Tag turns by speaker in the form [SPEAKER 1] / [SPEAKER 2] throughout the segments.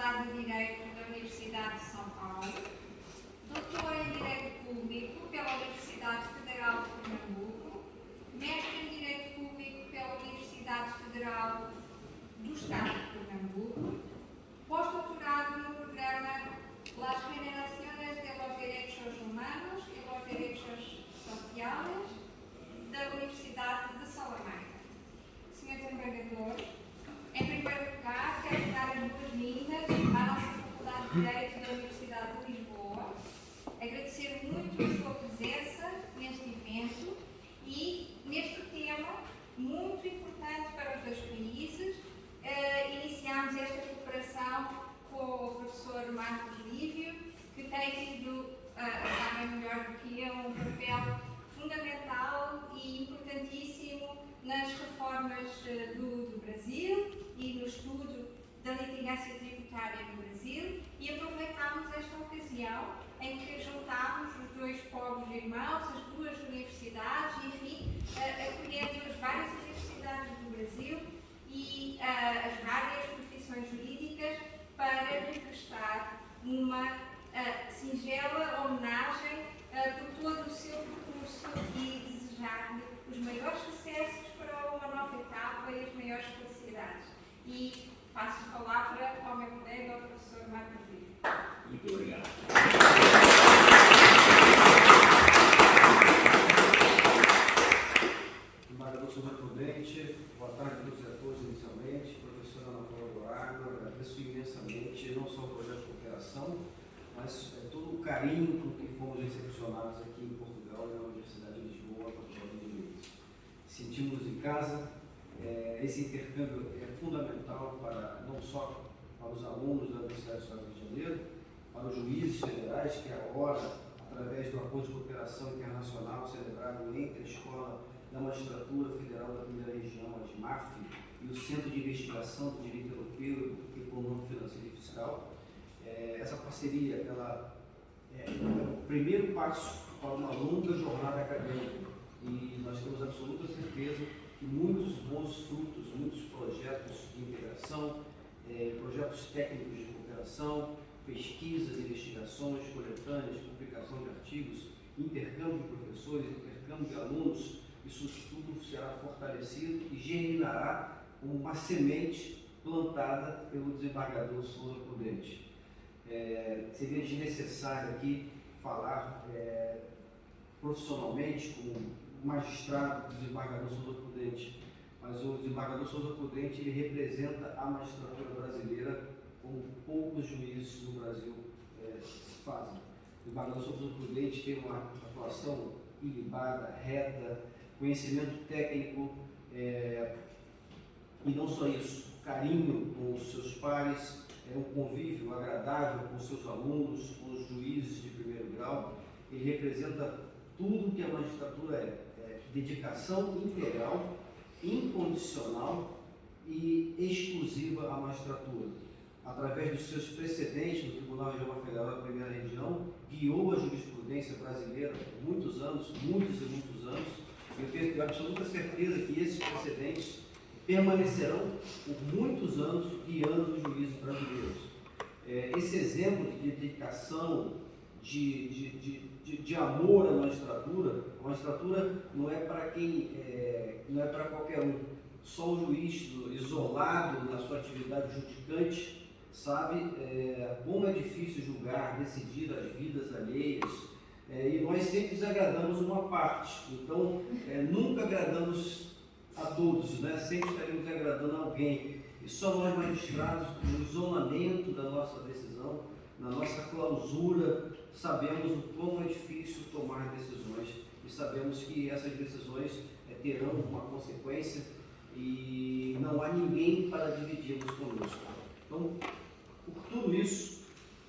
[SPEAKER 1] Faculdade de Direito da Universidade de São Paulo, doutor em Direito Público pela Universidade Federal de Pernambuco, mestre em Direito Público pela Universidade Federal do Estado de Pernambuco, pós-doutorado no programa Las Generaciones de los Derechos Humanos y los Derechos Sociales da Universidade de Salamanca. Senhor desembargador, em primeiro lugar, quero dar as boas-vindas à nossa Faculdade de Direito da Universidade de Lisboa, agradecer muito a sua presença neste evento e neste tema muito importante para os dois países. Iniciámos esta cooperação com o professor Marcos Lívio, que tem tido, sabem melhor do que eu, um papel fundamental e importantíssimo nas reformas do Brasil e no estudo da litigância tributária no Brasil, e aproveitámos esta ocasião em que juntámos os dois povos irmãos, as duas universidades, enfim, acolhendo as várias universidades do Brasil e as várias profissões jurídicas para lhe prestar uma singela homenagem por todo o seu percurso e desejar-lhe os maiores sucessos para uma nova etapa e as maiores felicidades. E passo a palavra ao meu colega, o professor Marcos Lívio.
[SPEAKER 2] Muito obrigado.
[SPEAKER 3] Desembargador Souza Prudente, boa tarde a todos e a todas inicialmente. Professora Ana Paula Dorago, agradeço imensamente não só o projeto de cooperação, mas todo o carinho com que fomos recepcionados aqui em Portugal e na Universidade de Lisboa, a Faculdade de Direito. Sentimos em casa. Esse intercâmbio é fundamental para não só para os alunos da Universidade do Estado do Rio de Janeiro, para os juízes federais que agora, através do Acordo de Cooperação Internacional celebrado entre a Escola da Magistratura Federal da Primeira Região, a SMAF, e o Centro de Investigação do Direito Europeu, Econômico, Financeiro e Fiscal. Essa parceria ela é o primeiro passo para uma longa jornada acadêmica, e nós temos absoluta certeza que muitos bons frutos, muitos projetos de integração, projetos técnicos de cooperação, pesquisas, investigações, coletâneas, publicação de artigos, intercâmbio de professores, intercâmbio de alunos, isso tudo será fortalecido e germinará como uma semente plantada pelo desembargador Souza Prudente. Seria desnecessário aqui falar profissionalmente como magistrado do desembargador Souza Prudente, mas o desembargador Souza Prudente ele representa a magistratura brasileira como poucos juízes no Brasil fazem. O desembargador Souza Prudente tem uma atuação ilibada, reta, conhecimento técnico e não só isso, carinho com os seus pares, um convívio agradável com os seus alunos, com os juízes de primeiro grau. Ele representa tudo que a magistratura dedicação integral, incondicional e exclusiva à magistratura. Através dos seus precedentes no Tribunal Regional Federal da Primeira Região, guiou a jurisprudência brasileira por muitos anos, muitos e muitos anos. Eu tenho absoluta certeza que esses precedentes permanecerão por muitos anos guiando os juízes brasileiros. Esse exemplo de dedicação, de amor à magistratura, a magistratura não é para quem, não é para qualquer um. Só o juiz isolado na sua atividade judicante sabe como é difícil julgar, decidir as vidas alheias, e nós sempre desagradamos uma parte, então nunca agradamos a todos, né? Sempre estaremos agradando alguém, e só nós magistrados, no isolamento da nossa decisão, na nossa clausura, sabemos o quão é difícil tomar decisões e sabemos que essas decisões terão uma consequência e não há ninguém para dividi-los conosco. Então, por tudo isso,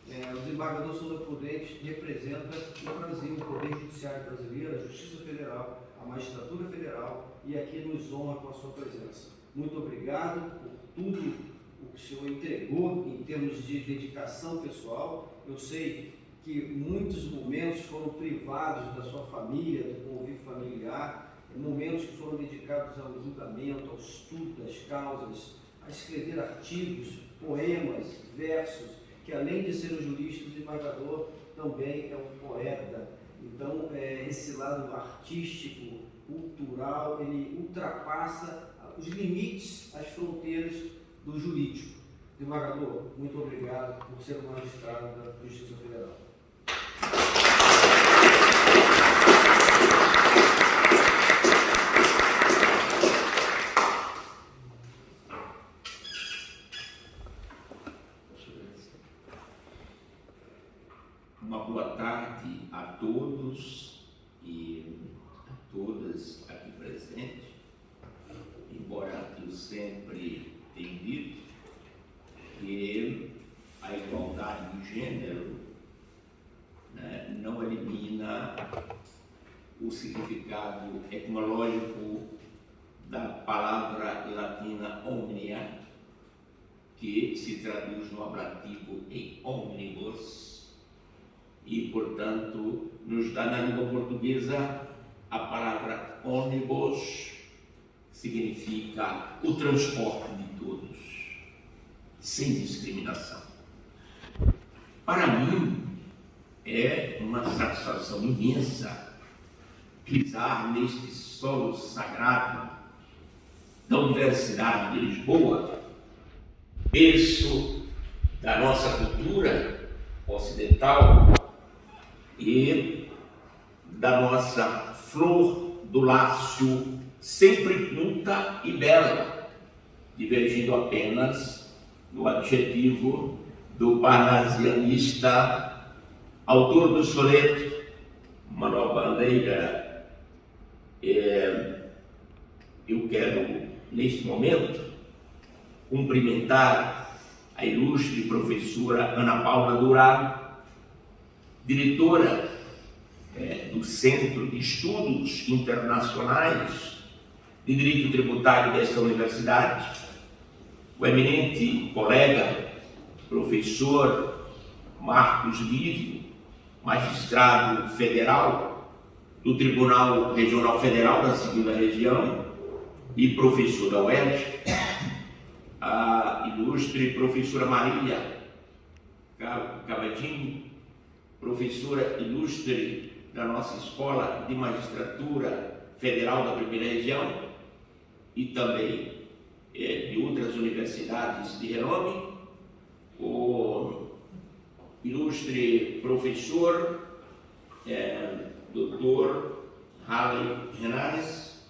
[SPEAKER 3] o desembargador Souza Prudente representa o Brasil, o Poder Judiciário brasileiro, a Justiça Federal, a Magistratura Federal, e aqui nos honra com a sua presença. Muito obrigado por tudo o que o senhor entregou em termos de dedicação pessoal. Eu sei que muitos momentos foram privados da sua família, do convívio familiar, momentos que foram dedicados ao julgamento, ao estudo das causas, a escrever artigos, poemas, versos, que além de ser um jurista, o desembargador também é um poeta. Então, esse lado artístico, cultural, ele ultrapassa os limites, as fronteiras do jurídico. Desembargador, muito obrigado por ser um magistrado da Justiça Federal.
[SPEAKER 2] Uma boa tarde a todos e a todas aqui presentes, embora eu sempre tenha dito que a igualdade de gênero, né, não elimina o significado etimológico da palavra latina omnia, que se traduz no ablativo em omnibus, e, portanto, nos dá na língua portuguesa a palavra ônibus, que significa o transporte de todos, sem discriminação. Para mim, é uma satisfação imensa pisar neste solo sagrado da Universidade de Lisboa, berço da nossa cultura ocidental e da nossa flor do Lácio, sempre culta e bela, divergindo apenas no adjetivo do parnasianista, autor do soneto Manuel Bandeira. Eu quero, neste momento, cumprimentar a ilustre professora Ana Paula Dourado, diretora do Centro de Estudos Internacionais de Direito Tributário desta universidade, o eminente colega, professor Marcos Lívio, magistrado federal do Tribunal Regional Federal da 2ª Região e professor da UERJ, a ilustre professora Marília Cavadini, professora ilustre da nossa Escola de Magistratura Federal da 1ª Região e também de outras universidades de renome, o ilustre professor Dr. Halley Renares,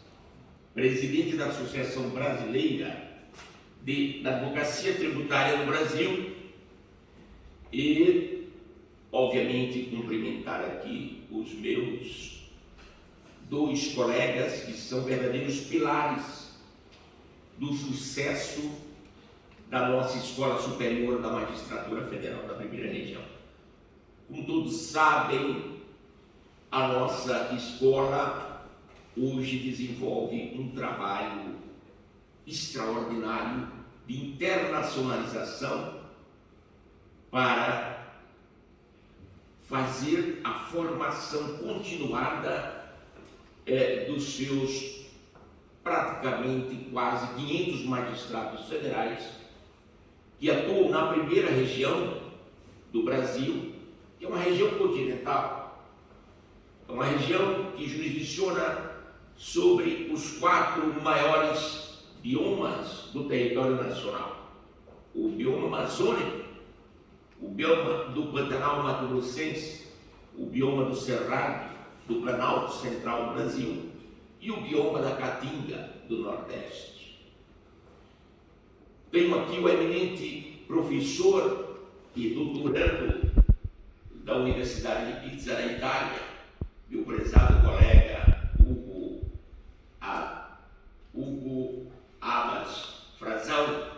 [SPEAKER 2] presidente da Associação Brasileira da Advocacia Tributária no Brasil, e, obviamente, cumprimentar aqui os meus 2 colegas que são verdadeiros pilares do sucesso da nossa Escola Superior da Magistratura Federal da 1ª Região. Como todos sabem, a nossa escola hoje desenvolve um trabalho extraordinário de internacionalização para fazer a formação continuada dos seus praticamente quase 500 magistrados federais que atuam na 1ª região do Brasil, que é uma região continental, é uma região que jurisdiciona sobre os 4 maiores biomas do território nacional: o bioma amazônico, o bioma do Pantanal Mato-Grossense, o bioma do Cerrado, do Planalto Central do Brasil e o bioma da Caatinga do Nordeste. Tenho aqui o eminente professor e doutorando da Universidade de Pisa, na Itália, meu prezado colega Hugo Abbas Frazão,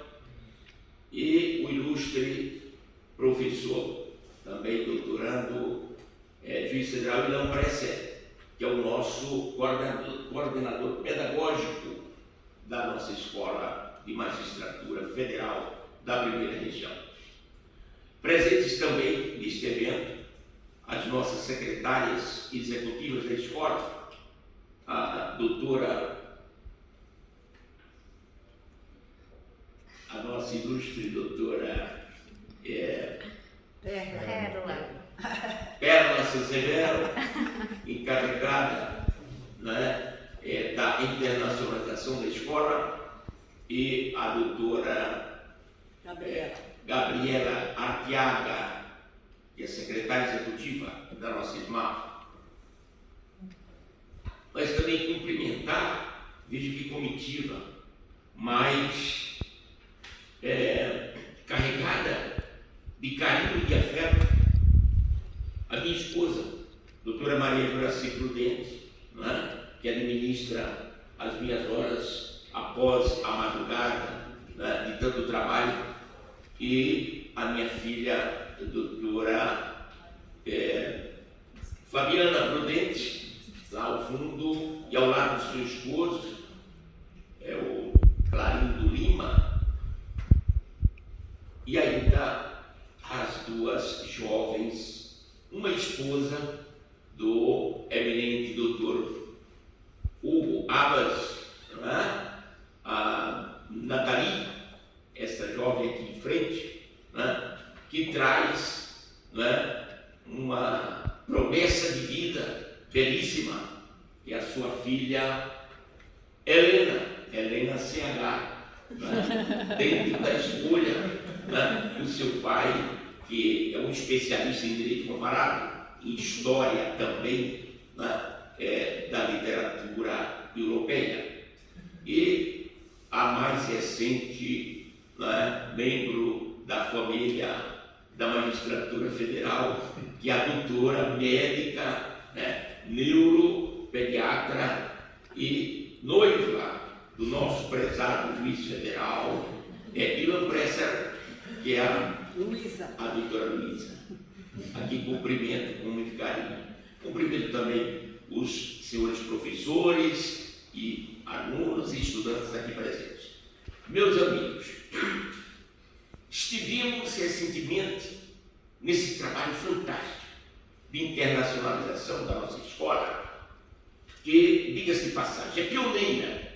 [SPEAKER 2] e o ilustre professor, também doutorando, juiz federal Ilan Bresser, que é o nosso coordenador pedagógico da nossa Escola de Magistratura Federal da 1ª Região. Presentes também neste evento as nossas secretárias executivas da escola, a nossa ilustre doutora Pérola Severo, encarregada, né, da internacionalização da escola, e a doutora Gabriela Arteaga, que é secretária executiva da nossa SMAF. Mas também cumprimentar, veja que comitiva, mais carregada de carinho e de afeto, a minha esposa, doutora Maria Juraci Prudente, né, que administra as minhas horas após a madrugada, né, de tanto trabalho, e a minha filha, a doutora Fabiana Prudente, lá ao fundo, e ao lado do seu esposo, o Clarindo Lima, e ainda as duas jovens, uma esposa do eminente doutor Hugo Abbas, né? A Nathalie, essa jovem aqui em frente, né? Que traz, né, uma promessa de vida belíssima, que é a sua filha Helena CH, né? Dentro da escolha, né, do seu pai, que é um especialista em direito comparado, em história também, né, da literatura europeia. E a mais recente, né, membro da família da magistratura federal, que é a doutora médica, né, neuropediatra e noiva do nosso prezado juiz federal, Ilan Presser, que é a doutora Luísa. Aqui cumprimento com muito carinho. Cumprimento também os senhores professores e alunos e estudantes aqui presentes. Meus amigos, estivemos recentemente nesse trabalho fantástico de internacionalização da nossa escola, que, diga-se de passagem, é pioneira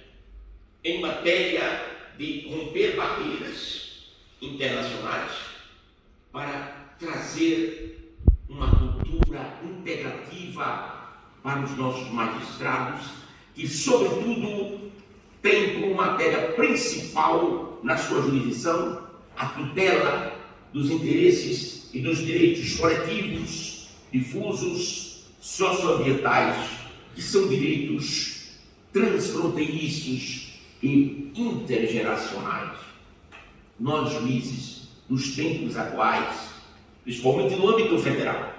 [SPEAKER 2] em matéria de romper barreiras internacionais para trazer uma cultura integrativa para os nossos magistrados, que, sobretudo, tem como matéria principal na sua jurisdição a tutela dos interesses e dos direitos coletivos, difusos, socioambientais, que são direitos transfronteiriços e intergeracionais. Nós, juízes, nos tempos atuais, principalmente no âmbito federal,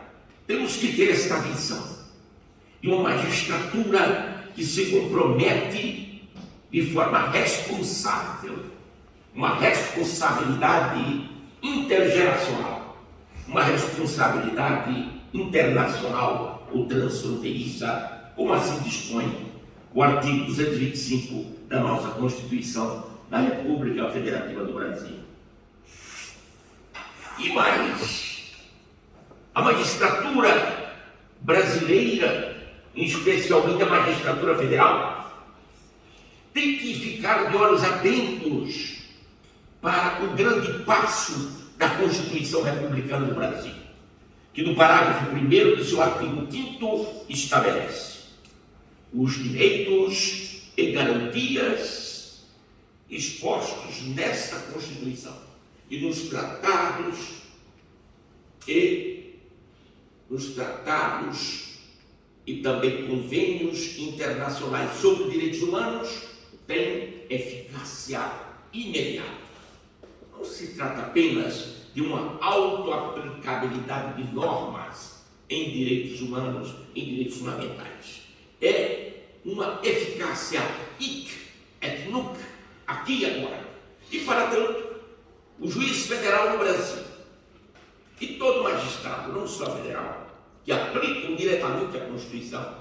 [SPEAKER 2] temos que ter esta visão de uma magistratura que se compromete de forma responsável, uma responsabilidade intergeracional, uma responsabilidade internacional ou transfronteiriça, como assim dispõe o artigo 225 da nossa Constituição da República Federativa do Brasil. E mais, a magistratura brasileira, especialmente a magistratura federal, tem que ficar de olhos atentos para o grande passo da Constituição Republicana do Brasil, que no parágrafo 1º do seu artigo 5º estabelece os direitos e garantias expostos nesta Constituição e nos tratados e também convênios internacionais sobre direitos humanos têm eficácia imediata. Não se trata apenas de uma autoaplicabilidade de normas em direitos humanos, em direitos fundamentais. É uma eficácia hic et nunc, aqui e agora. E, para tanto, o juiz federal no Brasil e todo magistrado, não só federal, que aplicam diretamente a Constituição,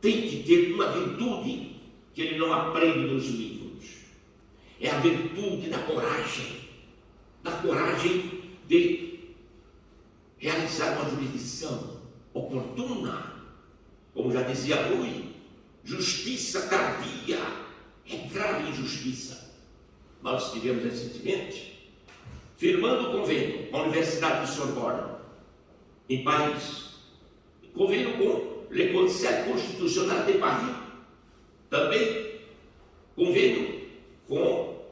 [SPEAKER 2] tem que ter uma virtude que ele não aprende nos livros. É a virtude da coragem de realizar uma jurisdição oportuna. Como já dizia Rui, justiça tardia é grave injustiça. nós tivemos recentemente, firmando o convênio com a Universidade de Sorbonne, em Paris, convênio com Le Conseil Constitutionnel de Paris, também convênio com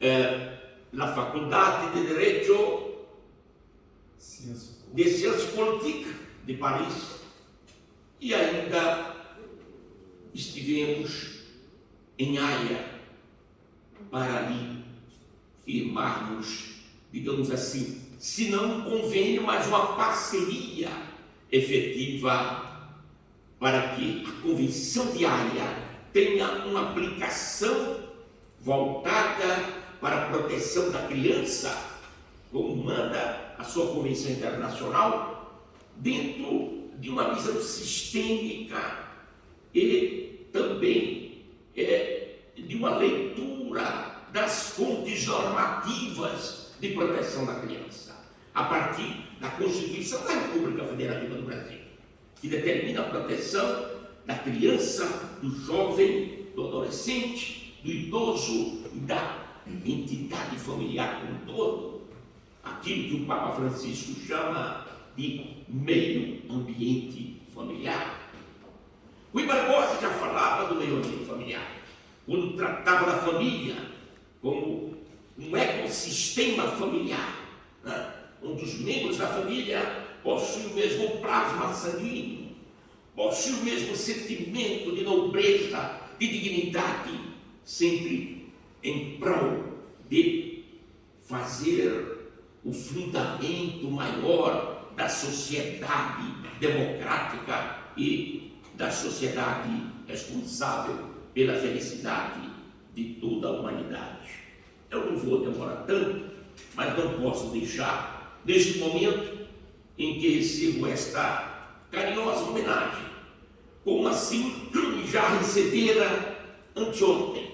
[SPEAKER 2] a Faculdade de Direito de Sciences Politiques de Paris, e ainda estivemos em Haia para ali firmarmos, digamos assim, se não um convênio, mas uma parceria efetiva para que a Convenção de Haia tenha uma aplicação voltada para a proteção da criança, como manda a sua Convenção Internacional, dentro de uma visão sistêmica e também de uma leitura das fontes normativas de proteção da criança, a partir da Constituição da República Federativa do Brasil, que determina a proteção da criança, do jovem, do adolescente, do idoso e da entidade familiar como um todo, aquilo que o Papa Francisco chama de meio ambiente familiar. Rui Barbosa já falava do meio ambiente familiar, quando tratava da família como um ecossistema familiar, né? Onde os membros da família possuem o mesmo plasma sanguíneo, possuem o mesmo sentimento de nobreza, de dignidade, sempre em prol de fazer o fundamento maior da sociedade democrática e da sociedade responsável pela felicidade de toda a humanidade. Eu não vou demorar tanto, mas não posso deixar, neste momento em que recebo esta carinhosa homenagem, como assim já recebera anteontem,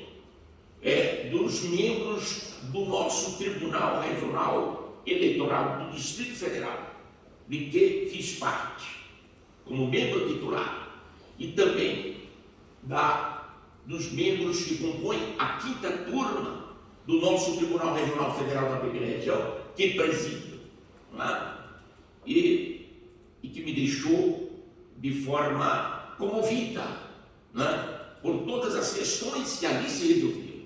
[SPEAKER 2] dos membros do nosso Tribunal Regional Eleitoral do Distrito Federal, de que fiz parte, como membro titular, e também dos membros que compõem a 5ª turma do nosso Tribunal Regional Federal da Primeira Região, que presido, né? e que me deixou de forma comovida, né? Por todas as questões que ali se resolviam.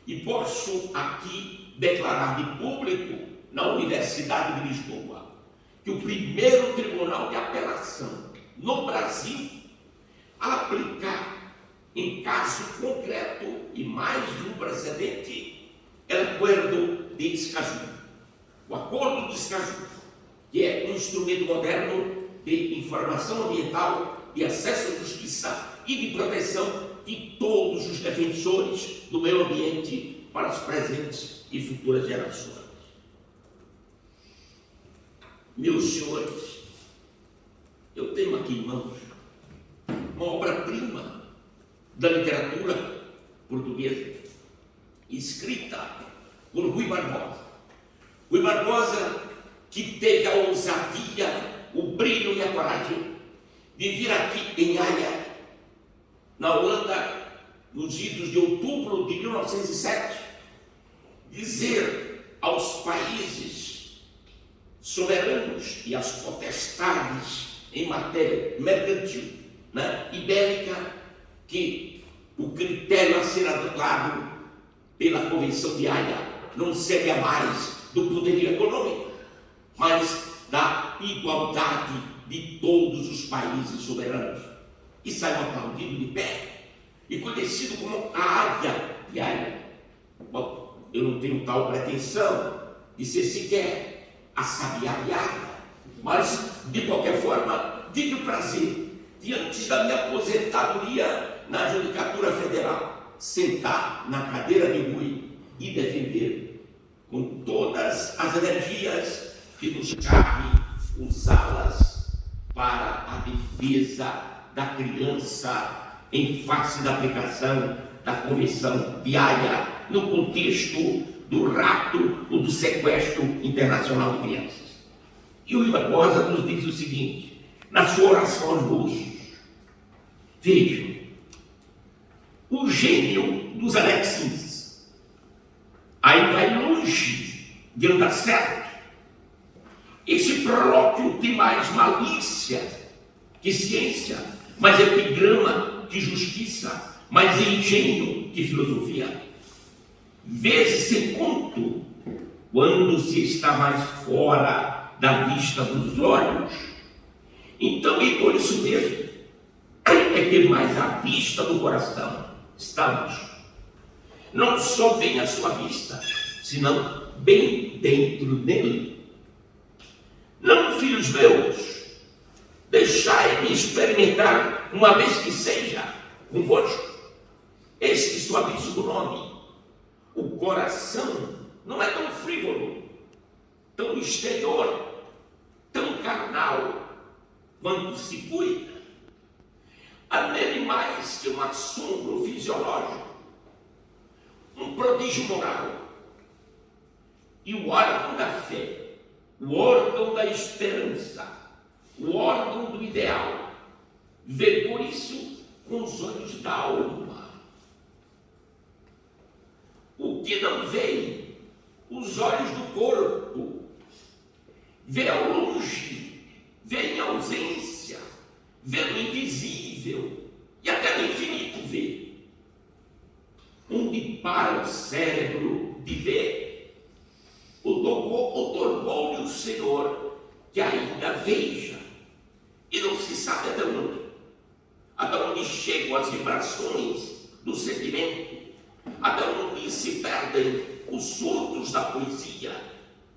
[SPEAKER 2] E posso aqui declarar de público, na Universidade de Lisboa, que o primeiro tribunal de apelação no Brasil a aplicar em caso concreto e mais de um precedente é o Acordo de Escazú. O Acordo de Escazú, que é um instrumento moderno de informação ambiental, de acesso à justiça e de proteção de todos os defensores do meio ambiente para as presentes e futuras gerações. Meus senhores, eu tenho aqui em mãos uma obra-prima da literatura portuguesa, escrita por Rui Barbosa. Rui Barbosa, que teve a ousadia, o brilho e a coragem de vir aqui em Haia, na Holanda, nos idos de outubro de 1907, dizer aos países soberanos e às potestades em matéria mercantil, né, ibérica, que o critério a ser adotado pela Convenção de Haia não seria mais do poderio econômico, mas da igualdade de todos os países soberanos. E saiu aplaudido de pé e conhecido como a Águia de Haia. Bom, eu não tenho tal pretensão de ser sequer a sabiá de Haia, mas de qualquer forma tive o prazer de, antes da minha aposentadoria na Judicatura Federal, sentar na cadeira de Rui e defender com todas as energias que nos cabe usá-las para a defesa da criança em face da aplicação da Convenção de Haia no contexto do rapto ou do sequestro internacional de crianças. E o Rui Barbosa nos diz o seguinte, na sua oração aos moços: vejam, o gênio dos Alexins, de andar certo. Esse prolóquio tem mais malícia que ciência, mais epigrama que justiça, mais engenho que filosofia. Vezes sem conto, quando se está mais fora da vista dos olhos. Então, e por isso mesmo, é que mais à vista do coração estamos. Não só bem à sua vista, senão bem dentro dele. Não, filhos meus, deixai-me experimentar, uma vez que seja, convosco, este suavíssimo nome. O coração não é tão frívolo, tão exterior, tão carnal, quanto se cuida. Há nele mais que um assombro fisiológico, um prodígio moral, e o órgão da fé, o órgão da esperança, o órgão do ideal, vê por isso com os olhos da alma. O que não vê, os olhos do corpo, vê ao longe, vê em ausência, vê no invisível e até no infinito vê. Onde para o cérebro de ver, otorgou-lhe o Senhor que ainda veja, e não se sabe até onde chegam as vibrações do sentimento, até onde se perdem os surtos da poesia,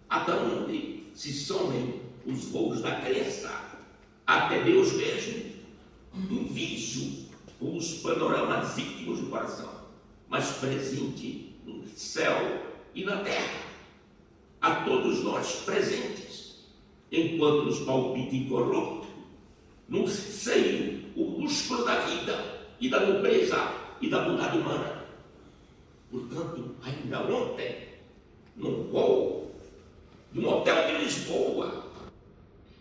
[SPEAKER 2] até onde se somem os voos da crença, até Deus mesmo, inviso com os panoramas íntimos do coração, mas presente no céu e na terra, a todos nós presentes, enquanto nos palpita incorrupto, no seio o músculo da vida e da nobreza e da bondade humana. Portanto, ainda ontem, num voo de um hotel de Lisboa,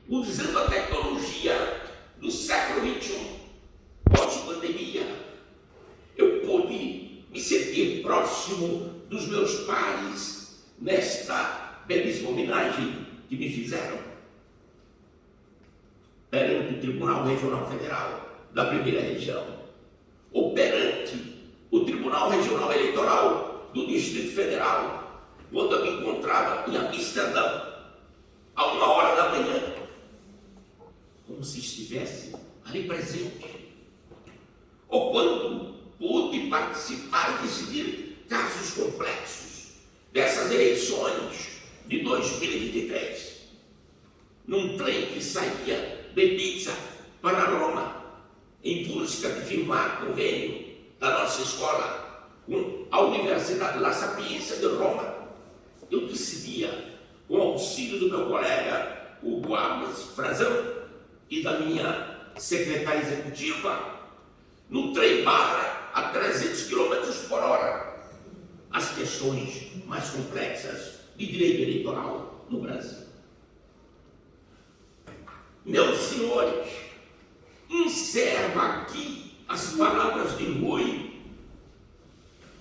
[SPEAKER 2] usando a tecnologia do século XXI, pós-pandemia, eu pude me sentir próximo dos meus pares nesta belíssima homenagem que me fizeram perante o Tribunal Regional Federal da Primeira Região, ou perante o Tribunal Regional Eleitoral do Distrito Federal, quando eu me encontrava em Amsterdã, a 1h da manhã, como se estivesse ali presente. Ou quando pude participar e decidir casos complexos dessas eleições de 2023, num trem que saía de Pisa para Roma, em busca de firmar convênio da nossa escola com a Universidade La Sapienza de Roma. Eu decidia, com o auxílio do meu colega Hugo Amas Frazão e da minha secretária executiva, no trem barra a 300 km por hora, as questões mais complexas de direito eleitoral no Brasil. Meus senhores, encerro aqui as palavras de Rui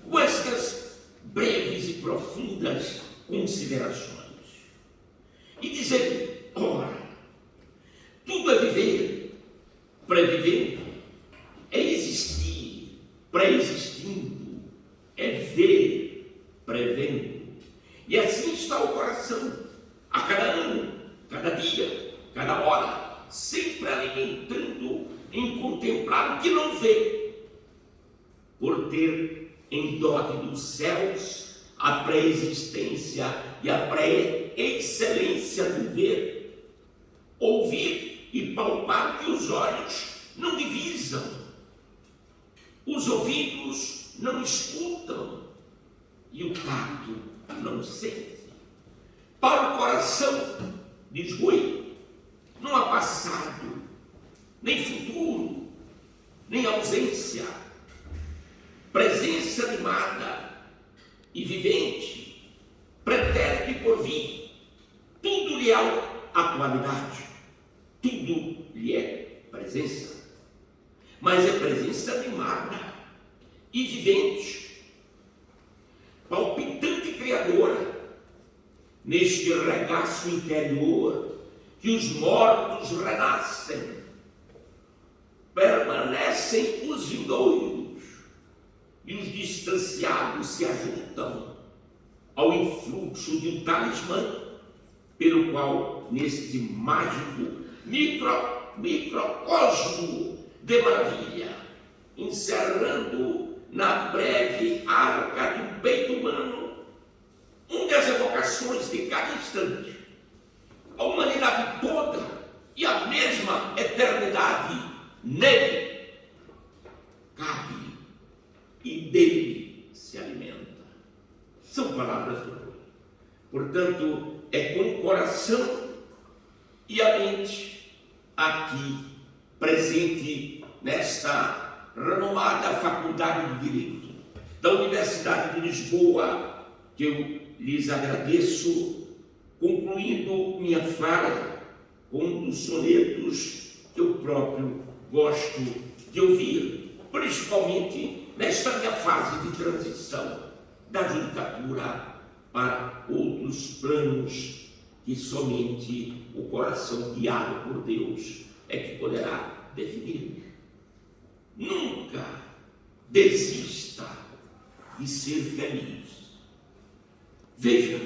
[SPEAKER 2] com estas breves e profundas considerações e dizer: ora, tudo é viver, previvendo, é existir, pré-existindo, é ver, prevendo. E assim está o coração, a cada ano, cada dia, cada hora, sempre alimentando em contemplar o que não vê, por ter em dote dos céus a pré-existência e a pré-excelência do ver, ouvir e palpar que os olhos não divisam, os ouvidos não escutam e o tato não sente. Para o coração, diz Rui, não há passado, nem futuro, nem ausência, presença animada e vivente, pretérito e porvir, tudo lhe é atualidade, tudo lhe é presença, mas é presença animada e vivente, palpitante e criadora, neste regaço interior, que os mortos renascem, permanecem os vindouros, e os distanciados se ajuntam ao influxo de um talismã, pelo qual, neste mágico microcosmo de maravilha, encerrando na breve arca de um peito humano, das evocações de cada instante, a humanidade toda e a mesma eternidade nele cabe e dele se alimenta. São palavras do amor. Portanto, é com o coração e a mente aqui presente nesta renomada Faculdade de Direito da Universidade de Lisboa, que eu lhes agradeço, concluindo minha fala com um dos sonetos que eu próprio gosto de ouvir, principalmente nesta minha fase de transição da judicatura para outros planos que somente o coração guiado por Deus é que poderá definir. Nunca desista de ser feliz. Veja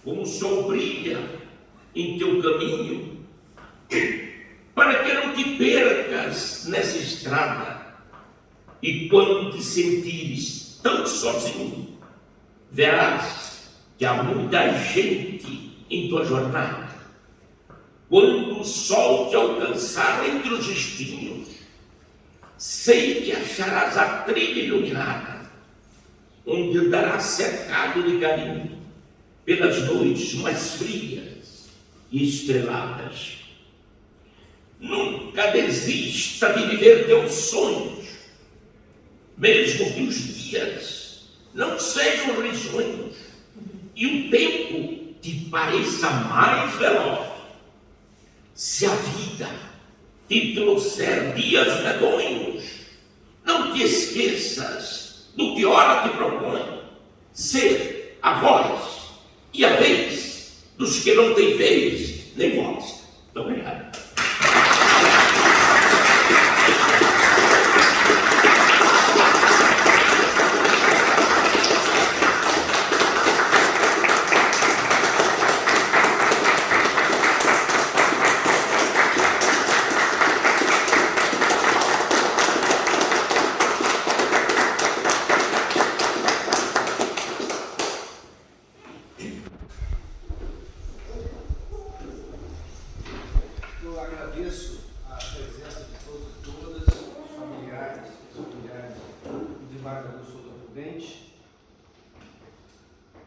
[SPEAKER 2] como o sol brilha em teu caminho, para que não te percas nessa estrada, e quando te sentires tão sozinho, verás que há muita gente em tua jornada. Quando o sol te alcançar entre os espinhos, sei que acharás a trilha iluminada, onde andarás cercado de carinho pelas noites mais frias e estreladas. Nunca desista de viver teus sonhos, mesmo que os dias não sejam risonhos e o tempo te pareça mais veloz. Se a vida te trouxer dias medonhos, não te esqueças do que ora te propõe ser a voz e a vez dos que não têm vez nem voz. Muito obrigado.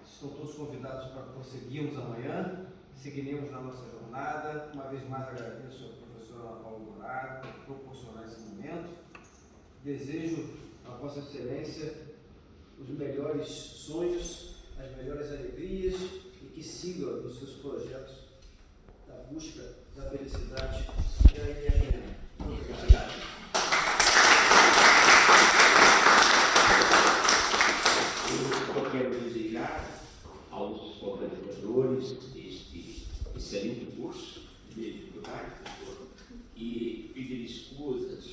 [SPEAKER 3] Estão todos convidados para prosseguirmos amanhã, seguiremos na nossa jornada. Uma vez mais agradeço ao professor Ana Paula Dourado por proporcionar esse momento. Desejo a Vossa Excelência os melhores sonhos, as melhores alegrias e que siga nos seus projetos da busca da felicidade e da eternidade. Obrigado.
[SPEAKER 2] Eu quero desejar aos organizadores deste excelente curso de dificuldade e pedir escusas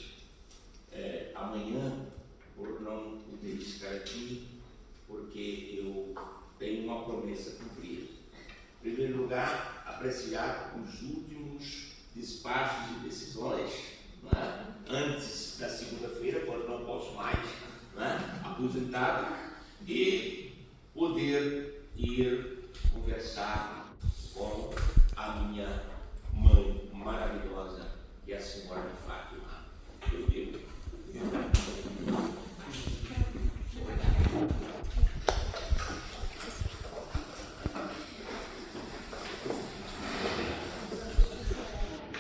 [SPEAKER 2] amanhã por não poder estar aqui, porque eu tenho uma promessa a cumprir. Em primeiro lugar, apreciar os últimos despachos e decisões, antes da segunda-feira, quando não posso mais, aposentado, e poder ir